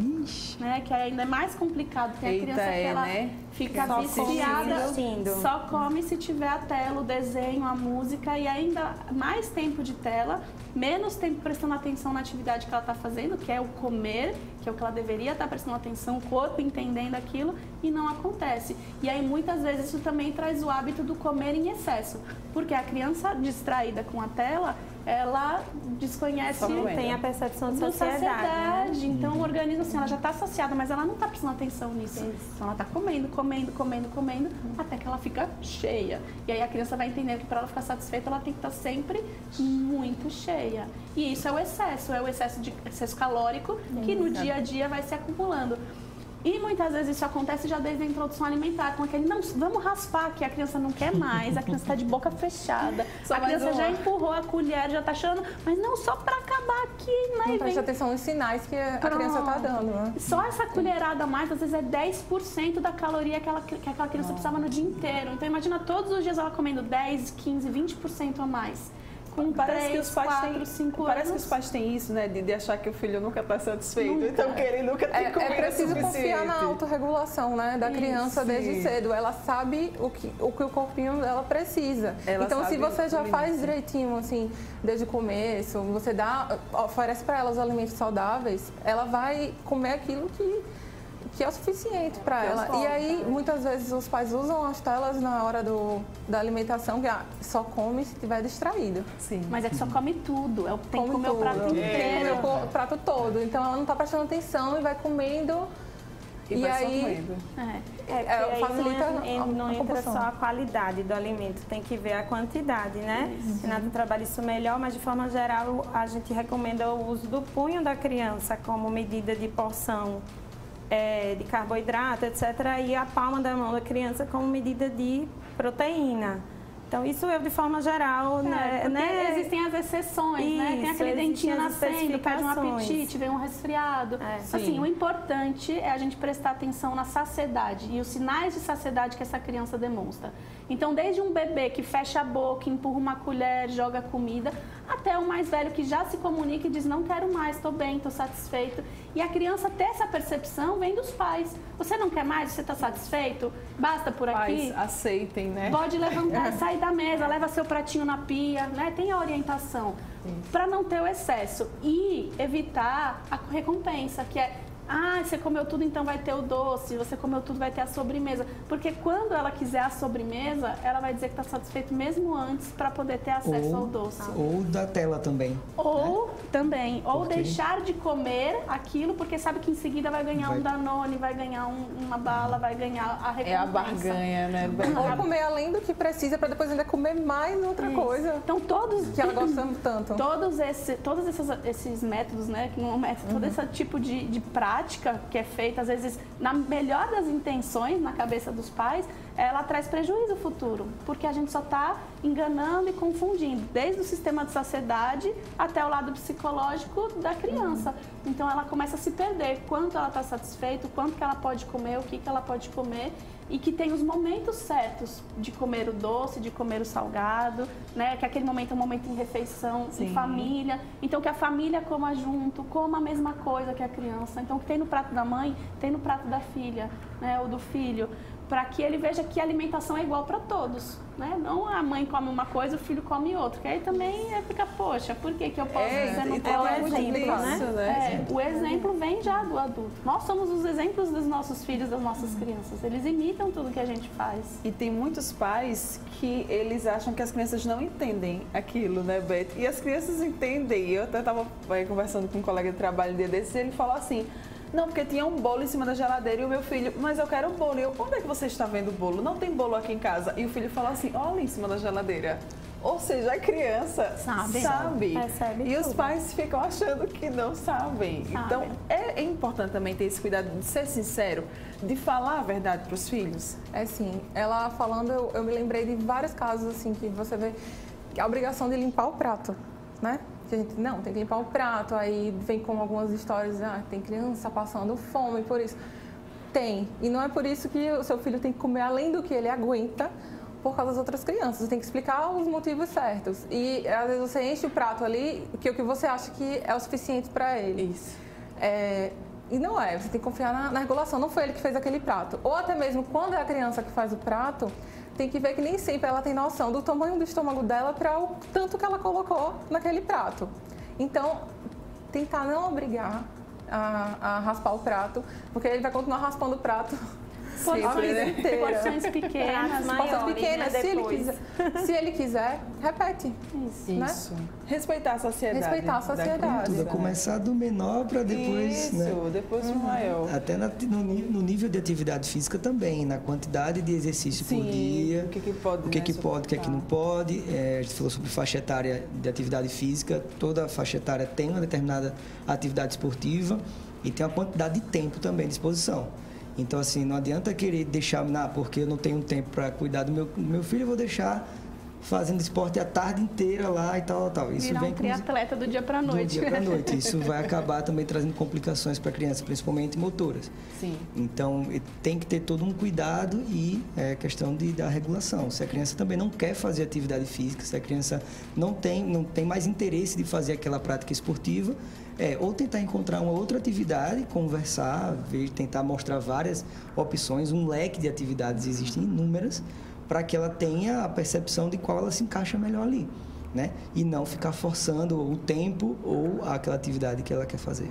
né? Que ainda é mais complicado, porque a criança que ela fica viciada, só come se tiver a tela, o desenho, a música, e ainda mais tempo de tela, menos tempo prestando atenção na atividade que ela está fazendo, que é o comer, que é o que ela deveria estar prestando atenção, o corpo entendendo aquilo, e não acontece. E aí muitas vezes isso também traz o hábito do comer em excesso, porque a criança distraída com a tela, ela desconhece, tem a percepção de saciedade, né? Então o organismo, assim, ela já está saciada, mas ela não está prestando atenção nisso. Então ela está comendo, até que ela fica cheia. E aí a criança vai entender que para ela ficar satisfeita, ela tem que estar sempre muito cheia. E isso é o excesso calórico, que no dia a dia vai se acumulando. E muitas vezes isso acontece já desde a introdução alimentar, com aquele, não, vamos raspar, que a criança não quer mais, a criança está de boca fechada, a criança já empurrou a colher, já está chorando, mas não, só para acabar aqui, né? Não presta atenção nos sinais que a criança está dando, né? Só essa colherada a mais, às vezes é 10% da caloria que aquela criança precisava no dia inteiro. Então imagina todos os dias ela comendo 10, 15, 20% a mais. Parece que os pais têm isso, né? De achar que o filho nunca está satisfeito. Então, que ele nunca tem comida É preciso suficiente. confiar na autorregulação, né? Da criança desde cedo. Ela sabe o que o corpinho dela precisa. Então, se você já faz direitinho, assim, desde o começo, você oferece para ela os alimentos saudáveis, ela vai comer aquilo que é o suficiente para ela. E aí, muitas vezes, os pais usam as telas na hora da alimentação, que só come se estiver distraído. Sim. Mas é que só come tudo, tem que comer o prato inteiro. O prato todo. Então, ela não está prestando atenção e vai comendo. E aí, facilita não entra só a qualidade do alimento, tem que ver a quantidade, né? Renata trabalha isso melhor, mas de forma geral, a gente recomenda o uso do punho da criança como medida de porção de carboidrato, etc. E a palma da mão da criança como medida de proteína. Então, isso de forma geral, né? Existem as exceções, né? Tem aquele dentinho nascendo, perde um apetite, vem um resfriado. Assim, o importante é a gente prestar atenção na saciedade e os sinais de saciedade que essa criança demonstra. Então, desde um bebê que fecha a boca, empurra uma colher, joga comida, até o mais velho que já se comunica e diz, não quero mais, estou bem, estou satisfeito. E a criança ter essa percepção vem dos pais. Você não quer mais? Você está satisfeito? Basta por aqui? Pais aceitem, né? Pode levantar, sair da mesa, leva seu pratinho na pia, né? Tem a orientação para não ter o excesso e evitar a recompensa, que é você comeu tudo, então vai ter o doce, você comeu tudo, vai ter a sobremesa. Porque quando ela quiser a sobremesa, ela vai dizer que está satisfeito mesmo antes para poder ter acesso ao doce. Ou da tela também. Ou ou deixar de comer aquilo, porque sabe que em seguida vai ganhar um Danone, vai ganhar uma bala, vai ganhar a recompensa. É a barganha, né? Ou comer além do que precisa para depois ainda comer mais outra coisa. Então que ela gosta tanto. Todos esses métodos, né? Que não é método, todo esse tipo de prática que é feita, às vezes, na melhor das intenções, na cabeça dos pais, ela traz prejuízo futuro, porque a gente só está enganando e confundindo, desde o sistema de saciedade até o lado psicológico da criança. Então, ela começa a se perder, quanto ela está satisfeita, quanto que ela pode comer, o que ela pode comer, e que tem os momentos certos de comer o doce, de comer o salgado, né? Que aquele momento é um momento em refeição, em família. Então, que a família coma junto, coma a mesma coisa que a criança. Então, o que tem no prato da mãe, tem no prato da filha, né? Ou do filho. Para que ele veja que a alimentação é igual para todos, né? Não a mãe come uma coisa, o filho come outra. Que aí também fica, poxa, por que eu posso dizer não pode? É o exemplo, né? O exemplo vem já do adulto. Nós somos os exemplos dos nossos filhos, das nossas crianças. Eles imitam tudo que a gente faz. E tem muitos pais que eles acham que as crianças não entendem aquilo, né, Beth? E as crianças entendem. Eu até estava conversando com um colega de trabalho um dia desses e ele falou assim, não, porque tinha um bolo em cima da geladeira e o meu filho, mas eu quero o bolo. E eu, onde é que você está vendo o bolo? Não tem bolo aqui em casa. E o filho falou assim, olha em cima da geladeira. Ou seja, a criança sabe. E os pais ficam achando que não sabem. Então, é importante também ter esse cuidado de ser sincero, de falar a verdade para os filhos. É sim. Ela falando, eu me lembrei de vários casos assim que você vê a obrigação de limpar o prato. né? Que a gente, não, tem que limpar o prato, aí vem com algumas histórias, tem criança passando fome, por isso. Tem, e não é por isso que o seu filho tem que comer além do que ele aguenta por causa das outras crianças. Você tem que explicar os motivos certos. E às vezes você enche o prato ali, que o que você acha que é o suficiente para ele. Isso. E não é, você tem que confiar na regulação, não foi ele que fez aquele prato. Ou até mesmo quando é a criança que faz o prato, tem que ver que nem sempre ela tem noção do tamanho do estômago dela para o tanto que ela colocou naquele prato. Então, tentar não obrigar a raspar o prato, porque ele vai continuar raspando o prato a vida inteira. Porções pequenas, Porções pequenas, né, se ele quiser, repete. Isso. Né? Respeitar a sociedade. Respeitar a sociedade. Tudo, começar do menor para depois, Isso, né? depois do maior. Até no nível de atividade física também, na quantidade de exercício por dia. O que pode, o que pode, o que não pode. A gente falou sobre faixa etária de atividade física. Toda faixa etária tem uma determinada atividade esportiva e tem uma quantidade de tempo também à disposição. Então, assim, não adianta querer deixar, porque eu não tenho tempo para cuidar do meu filho, eu vou deixar fazendo esporte a tarde inteira lá e tal. Isso virar vem um triatleta do dia para noite. Do dia para noite. Isso vai acabar também trazendo complicações para a criança, principalmente motoras. Sim. Então, tem que ter todo um cuidado e questão da regulação. Se a criança também não quer fazer atividade física, se a criança não tem mais interesse de fazer aquela prática esportiva, ou tentar encontrar uma outra atividade, conversar, tentar mostrar várias opções, um leque de atividades, existem inúmeras, para que ela tenha a percepção de qual ela se encaixa melhor ali, né? E não ficar forçando o tempo ou aquela atividade que ela quer fazer,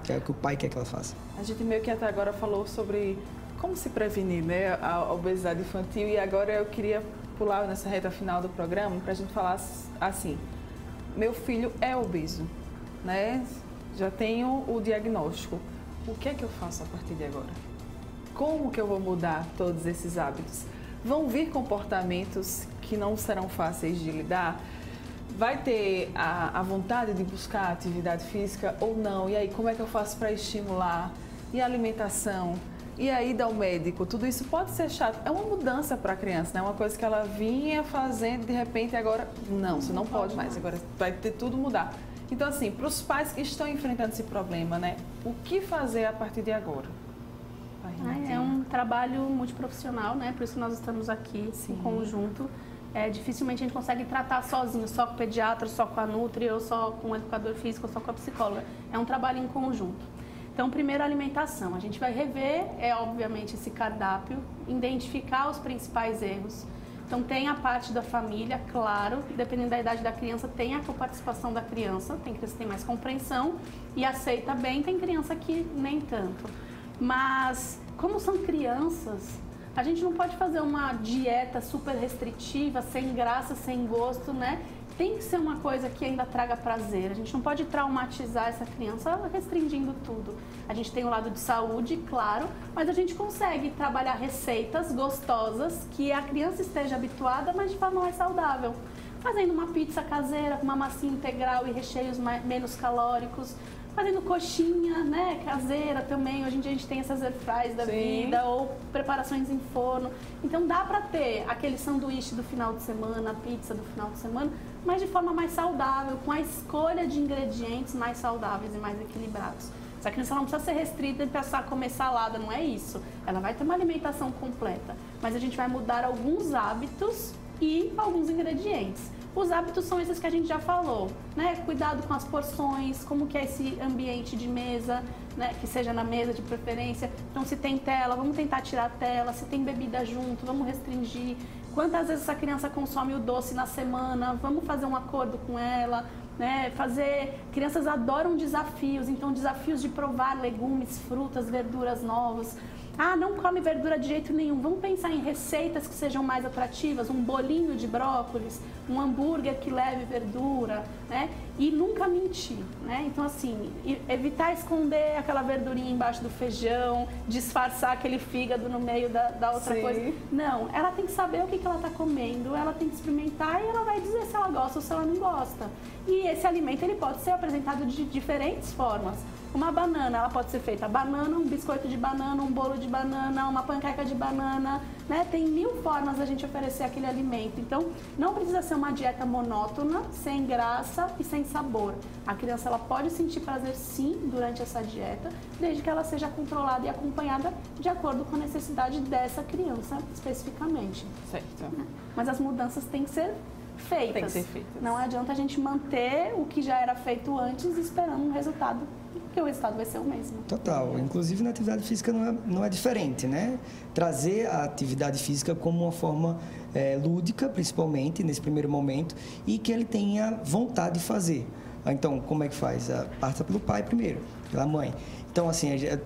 que é o que o pai quer que ela faça. A gente meio que até agora falou sobre como se prevenir, né, a obesidade infantil, e agora eu queria pular nessa reta final do programa para a gente falar assim, meu filho é obeso, né? Já tenho o diagnóstico. O que é que eu faço a partir de agora? Como que eu vou mudar todos esses hábitos? Vão vir comportamentos que não serão fáceis de lidar? Vai ter a vontade de buscar atividade física ou não? E aí, como é que eu faço para estimular? E a alimentação? E a ida ao médico? Tudo isso pode ser chato. É uma mudança para a criança, né? Uma coisa que ela vinha fazendo, de repente, agora, não, você não pode mais. Agora vai ter tudo mudar. Então, assim, para os pais que estão enfrentando esse problema, né? O que fazer a partir de agora? É um trabalho multiprofissional, né? Por isso que nós estamos aqui em conjunto. Dificilmente a gente consegue tratar sozinho, só com o pediatra, só com a nutri, ou só com o educador físico, ou só com a psicóloga. É um trabalho em conjunto. Então, primeiro, a alimentação. A gente vai rever, obviamente, esse cardápio, identificar os principais erros. Então, tem a parte da família, claro, dependendo da idade da criança, tem a coparticipação da criança, tem criança que tem mais compreensão e aceita bem, tem criança que nem tanto. Mas, como são crianças, a gente não pode fazer uma dieta super restritiva, sem graça, sem gosto, né? Tem que ser uma coisa que ainda traga prazer. A gente não pode traumatizar essa criança restringindo tudo. A gente tem o lado de saúde, claro, mas a gente consegue trabalhar receitas gostosas que a criança esteja habituada, mas de forma mais saudável. Fazendo uma pizza caseira com uma massinha integral e recheios menos calóricos. Fazendo coxinha, né, caseira também. Hoje em dia a gente tem essas air fries da vida, ou preparações em forno. Então dá pra ter aquele sanduíche do final de semana, a pizza do final de semana, mas de forma mais saudável, com a escolha de ingredientes mais saudáveis e mais equilibrados. Essa criança não precisa ser restrita e passar a comer salada, não é isso. Ela vai ter uma alimentação completa, mas a gente vai mudar alguns hábitos e alguns ingredientes. Os hábitos são esses que a gente já falou, né? Cuidado com as porções, como que é esse ambiente de mesa, né? Que seja na mesa de preferência. Então, se tem tela, vamos tentar tirar a tela. Se tem bebida junto, vamos restringir. Quantas vezes essa criança consome o doce na semana? Vamos fazer um acordo com ela, né? Crianças adoram desafios, então desafios de provar legumes, frutas, verduras novas. Não come verdura de jeito nenhum. Vamos pensar em receitas que sejam mais atrativas, um bolinho de brócolis, um hambúrguer que leve verdura, né? E nunca mentir, né? Então, assim, evitar esconder aquela verdurinha embaixo do feijão, disfarçar aquele fígado no meio da outra coisa. Não, ela tem que saber o que ela está comendo, ela tem que experimentar e ela vai dizer se ela gosta ou se ela não gosta. E esse alimento, ele pode ser apresentado de diferentes formas. Uma banana, ela pode ser feita banana, um biscoito de banana, um bolo de banana, uma panqueca de banana, né? Tem 1000 formas da gente oferecer aquele alimento. Então, não precisa ser uma dieta monótona, sem graça e sem sabor. A criança, ela pode sentir prazer sim durante essa dieta, desde que ela seja controlada e acompanhada de acordo com a necessidade dessa criança especificamente. Certo. Mas as mudanças têm que ser feitas. Tem que ser feitas. Não adianta a gente manter o que já era feito antes esperando um resultado, porque o resultado vai ser o mesmo. Total. Inclusive, na atividade física não é diferente, né? Trazer a atividade física como uma forma lúdica, principalmente, nesse primeiro momento, e que ele tenha vontade de fazer. Então, como é que faz? Passa pelo pai primeiro, pela mãe. Então, assim, eu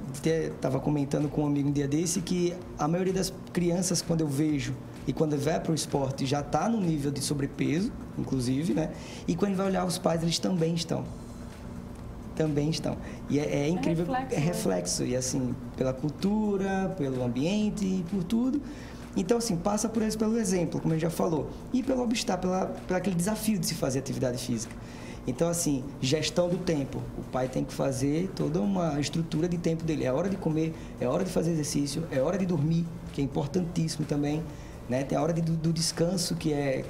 estava comentando com um amigo um dia desse que a maioria das crianças, quando eu vejo e quando vai para o esporte, já está no nível de sobrepeso, inclusive, né? E quando vai olhar os pais, eles também estão. Também estão. E é incrível, é reflexo. E assim, pela cultura, pelo ambiente, por tudo. Então, assim, passa por pelo exemplo, como a gente já falou. E pelo obstáculo, pelo aquele desafio de se fazer atividade física. Então, assim, gestão do tempo. O pai tem que fazer toda uma estrutura de tempo dele. É hora de comer, é hora de fazer exercício, é hora de dormir, que é importantíssimo também. Né? Tem a hora do descanso, que é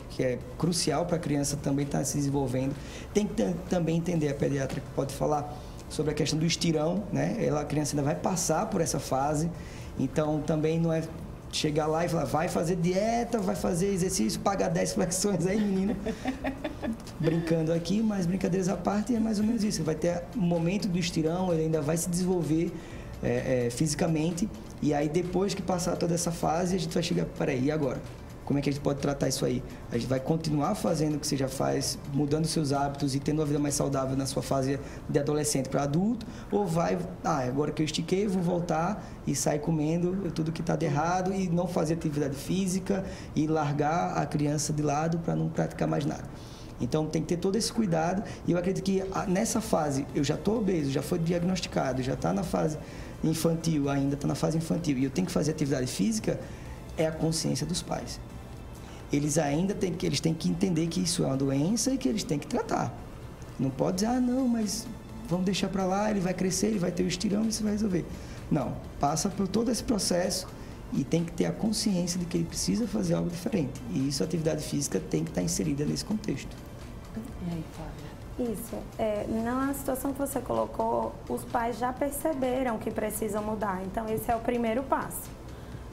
crucial para a criança também estar se desenvolvendo. Tem que também entender, a pediatra que pode falar sobre a questão do estirão, né? A criança ainda vai passar por essa fase, então também não é chegar lá e falar, vai fazer dieta, vai fazer exercício, paga 10 flexões aí, menina. Brincando aqui, mas brincadeiras à parte, é mais ou menos isso. Vai ter um momento do estirão, ele ainda vai se desenvolver fisicamente, e aí depois que passar toda essa fase, a gente vai chegar, peraí, e agora? Como é que a gente pode tratar isso aí? A gente vai continuar fazendo o que você já faz, mudando seus hábitos e tendo uma vida mais saudável na sua fase de adolescente para adulto, ou vai, agora que eu estiquei, vou voltar e sair comendo tudo que está de errado e não fazer atividade física e largar a criança de lado para não praticar mais nada. Então, tem que ter todo esse cuidado, e eu acredito que nessa fase, eu já estou obeso, já foi diagnosticado, já está na fase infantil, ainda está na fase infantil, e eu tenho que fazer atividade física, é a consciência dos pais. Eles têm que entender que isso é uma doença e que eles têm que tratar. Não pode dizer, não, mas vamos deixar para lá, ele vai crescer, ele vai ter o estirão e isso vai resolver. Não, passa por todo esse processo e tem que ter a consciência de que ele precisa fazer algo diferente. E isso, a atividade física tem que estar inserida nesse contexto. E aí, Flávia? Isso. Na situação que você colocou, os pais já perceberam que precisam mudar. Então, esse é o primeiro passo.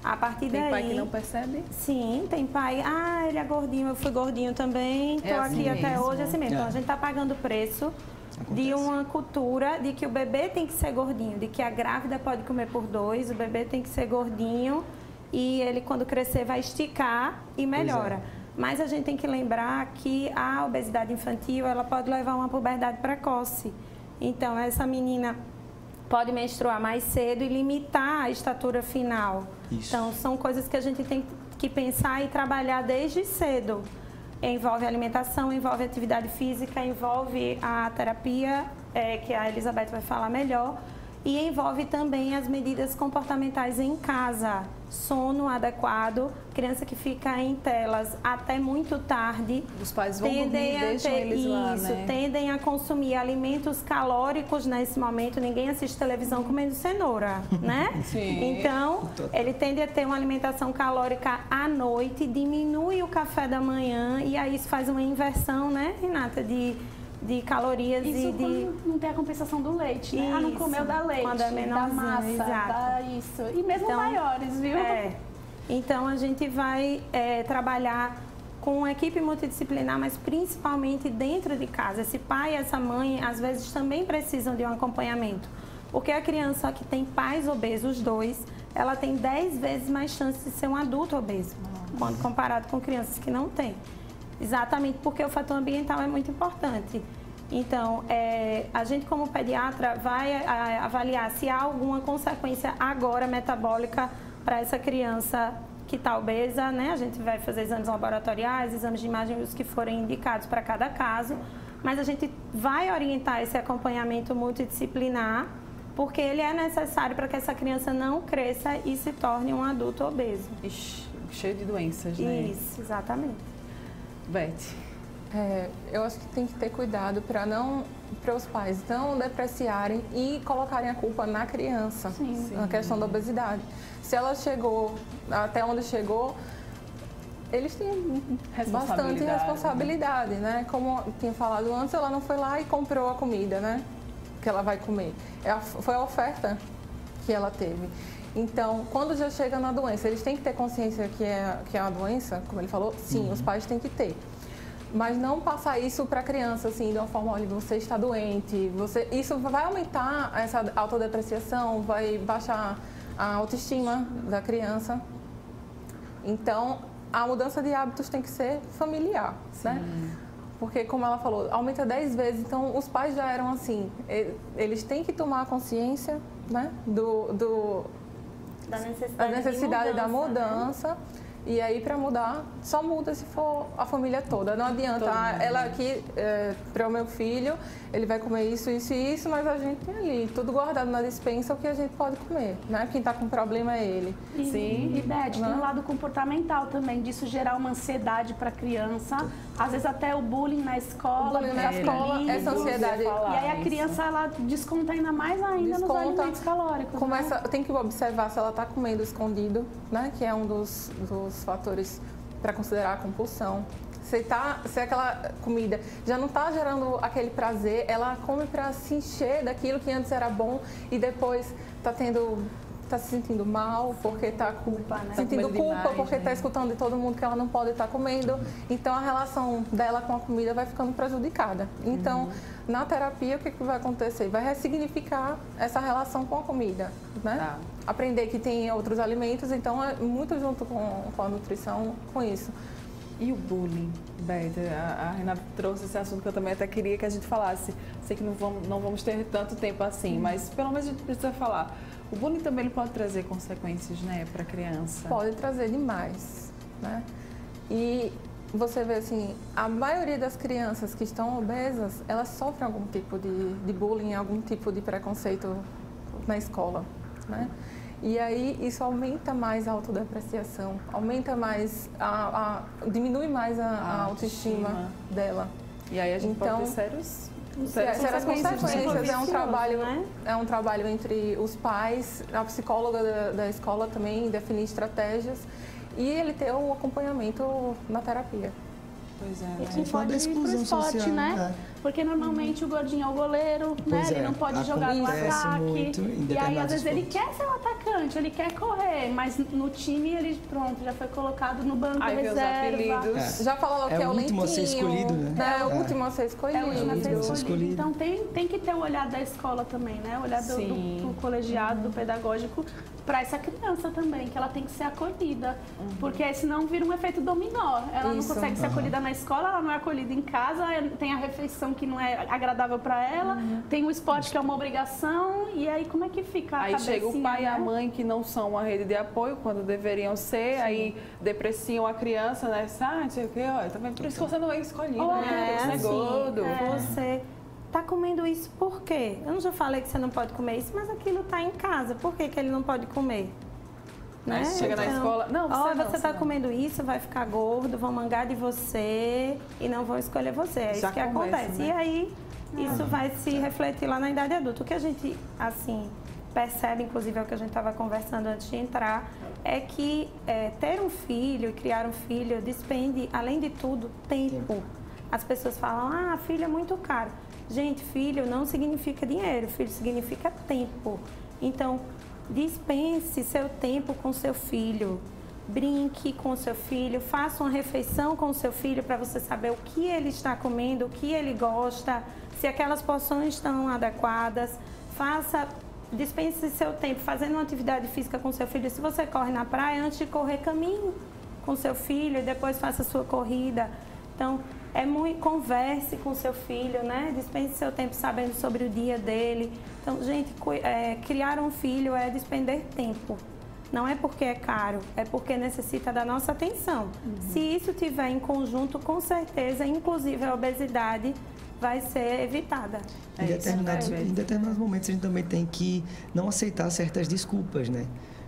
A partir daí... Tem pai que não percebe? Sim, tem pai. Ele é gordinho, eu fui gordinho também, estou aqui assim até mesmo. hoje, assim mesmo. Então, a gente está pagando o preço de uma cultura de que o bebê tem que ser gordinho, de que a grávida pode comer por 2, o bebê tem que ser gordinho e ele, quando crescer, vai esticar e melhora. Mas a gente tem que lembrar que a obesidade infantil, ela pode levar a uma puberdade precoce. Então, essa menina pode menstruar mais cedo e limitar a estatura final. Isso. Então, são coisas que a gente tem que pensar e trabalhar desde cedo. Envolve alimentação, envolve atividade física, envolve a terapia, que a Elizabeth vai falar melhor, e envolve também as medidas comportamentais em casa. Sono adequado, criança que fica em telas até muito tarde. Os pais vão dormir, deixam eles lá, né? Tendem a consumir alimentos calóricos nesse momento. Ninguém assiste televisão comendo cenoura, né? Sim. Então, ele tende a ter uma alimentação calórica à noite, diminui o café da manhã e aí isso faz uma inversão, né, Renata, de calorias isso e de... quando não tem a compensação do leite, né? Isso, não comeu da leite, quando é menorzinho, da massa, exato. isso. E mesmo Então, maiores, viu? Então, a gente vai trabalhar com uma equipe multidisciplinar, mas principalmente dentro de casa. Esse pai e essa mãe, às vezes, também precisam de um acompanhamento. Porque a criança que tem pais obesos, os dois, ela tem 10 vezes mais chance de ser um adulto obeso, quando comparado com crianças que não têm. Exatamente porque o fator ambiental é muito importante. Então, a gente como pediatra vai avaliar se há alguma consequência agora metabólica para essa criança que está obesa, né? A gente vai fazer exames laboratoriais, exames de imagem, os que forem indicados para cada caso, mas a gente vai orientar esse acompanhamento multidisciplinar, porque ele é necessário para que essa criança não cresça e se torne um adulto obeso. Ixi, cheio de doenças, né? Isso, exatamente. Beth. Eu acho que tem que ter cuidado para os pais não depreciarem e colocarem a culpa na criança, na questão da obesidade. Se ela chegou até onde chegou, eles têm bastante responsabilidade, né? Como eu tinha falado antes, ela não foi lá e comprou a comida, né? Que ela vai comer. Foi a oferta que ela teve. Então, quando já chega na doença, eles têm que ter consciência que é uma doença, como ele falou, sim, os pais têm que ter. Mas não passar isso para a criança, assim, de uma forma, olha, você está doente, isso vai aumentar essa autodepreciação, vai baixar a autoestima da criança. Então, a mudança de hábitos tem que ser familiar, né? Porque, como ela falou, aumenta 10 vezes, então os pais já eram assim, eles têm que tomar consciência, né, da necessidade da mudança. Né? E aí, para mudar, só muda se for a família toda. Não adianta, ela aqui, para o meu filho, ele vai comer isso, isso e isso, mas a gente tem ali, tudo guardado na despensa, o que a gente pode comer, né? Quem está com problema é ele. Sim, e Beth, tem um lado comportamental também, disso gerar uma ansiedade para a criança, às vezes até o bullying na escola. O bullying na escola, essa ansiedade. E aí a criança, ela desconta ainda mais nos alimentos calóricos. Tem que observar se ela está comendo escondido, né? Que é um dos fatores para considerar a compulsão. Se aquela comida já não está gerando aquele prazer, ela come para se encher daquilo que antes era bom e depois está se sentindo mal porque está sentindo culpa porque está escutando de todo mundo que ela não pode estar comendo. Então a relação dela com a comida vai ficando prejudicada. Então na terapia o que vai acontecer? Vai ressignificar essa relação com a comida, né? Aprender que tem outros alimentos, então é muito junto com a nutrição, com isso. E o bullying, Beth? A Renata trouxe esse assunto que eu também até queria que a gente falasse. Sei que não vamos ter tanto tempo assim, mas pelo menos a gente precisa falar. O bullying também ele pode trazer consequências, né, para a criança? Pode trazer demais, né? E você vê assim, a maioria das crianças que estão obesas, elas sofrem algum tipo de bullying, algum tipo de preconceito na escola, né? E aí isso aumenta mais a autodepreciação, aumenta mais, diminui mais a autoestima dela. E aí a gente pode ter sérias consequências. É um trabalho entre os pais, a psicóloga da escola também, definir estratégias e ele ter o acompanhamento na terapia. Pois é, e que pode ir pro esporte, né? Porque normalmente o gordinho é o goleiro, né? Ele não pode jogar no ataque. E aí, às vezes, ele quer ser um atacante, ele quer correr, mas no time ele, já foi colocado no banco de reserva. Já falou que é o último a ser escolhido, né? É o último a ser escolhido. É o último a ser escolhido. Então tem que ter o olhar da escola também, né? O olhar do colegiado, do pedagógico, para essa criança também, que ela tem que ser acolhida. Porque senão vira um efeito dominó. Ela não consegue ser acolhida na escola, ela não é acolhida em casa, tem a refeição que não é agradável para ela, tem o esporte que é uma obrigação, e aí como é que fica a cabecinha, chega o pai né? e a mãe que não são uma rede de apoio quando deveriam ser, aí depreciam a criança, né? Não sei o quê, olha, também por isso que você não é escolhido, né? Você é gordo. Você tá comendo isso por quê? Eu não já falei que você não pode comer isso, mas aquilo tá em casa, por que ele não pode comer? Né? Chega na escola, você está comendo isso, vai ficar gordo, vão mangar de você e não vão escolher você. É isso que acontece. Né? E aí, isso vai se refletir lá na idade adulta. O que a gente, assim, percebe, inclusive é o que a gente estava conversando antes de entrar, é que ter um filho e criar um filho despende, além de tudo, tempo. As pessoas falam, filho é muito caro. Gente, filho não significa dinheiro, filho significa tempo. Então, dispense seu tempo com seu filho, brinque com seu filho, faça uma refeição com seu filho para você saber o que ele está comendo, o que ele gosta, se aquelas porções estão adequadas. Dispense seu tempo fazendo uma atividade física com seu filho. Se você corre na praia, antes de correr, caminhe com seu filho e depois faça a sua corrida. Então, converse com seu filho, né? Dispense seu tempo sabendo sobre o dia dele. Então, gente, criar um filho é despender tempo. Não é porque é caro, é porque necessita da nossa atenção. Se isso tiver em conjunto, com certeza, inclusive a obesidade vai ser evitada. Em determinados momentos, a gente também tem que não aceitar certas desculpas, né?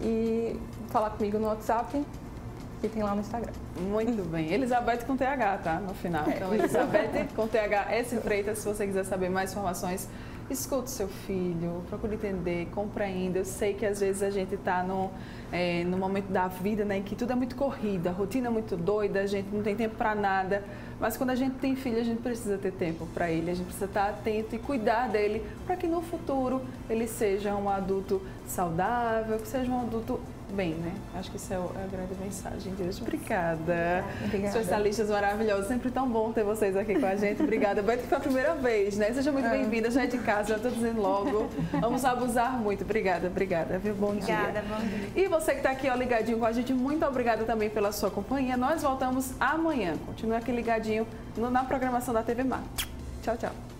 e falar comigo no WhatsApp, que tem lá no Instagram. Muito bem. Elizabeth com TH, tá? No final. Então, Elizabeth com TH S Freitas, se você quiser saber mais informações, escute seu filho, procure entender, compreenda. Eu sei que às vezes a gente está no momento da vida, né, em que tudo é muito corrida, a rotina é muito doida, a gente não tem tempo para nada. Mas quando a gente tem filho, a gente precisa ter tempo para ele, a gente precisa estar atento e cuidar dele para que no futuro ele seja um adulto saudável, que seja um adulto bem, né? Acho que isso é a grande mensagem de hoje. Obrigada. Especialistas maravilhosos, sempre tão bom ter vocês aqui com a gente. Obrigada. Beth, que foi a primeira vez, né? Seja muito bem-vinda, já é de casa, já estou dizendo logo. Vamos abusar muito. Obrigada, viu? Bom dia. Obrigada, bom dia. E você que está aqui, ó, ligadinho com a gente, muito obrigada também pela sua companhia. Nós voltamos amanhã. Continue aqui ligadinho na programação da TV Mar. Tchau, tchau.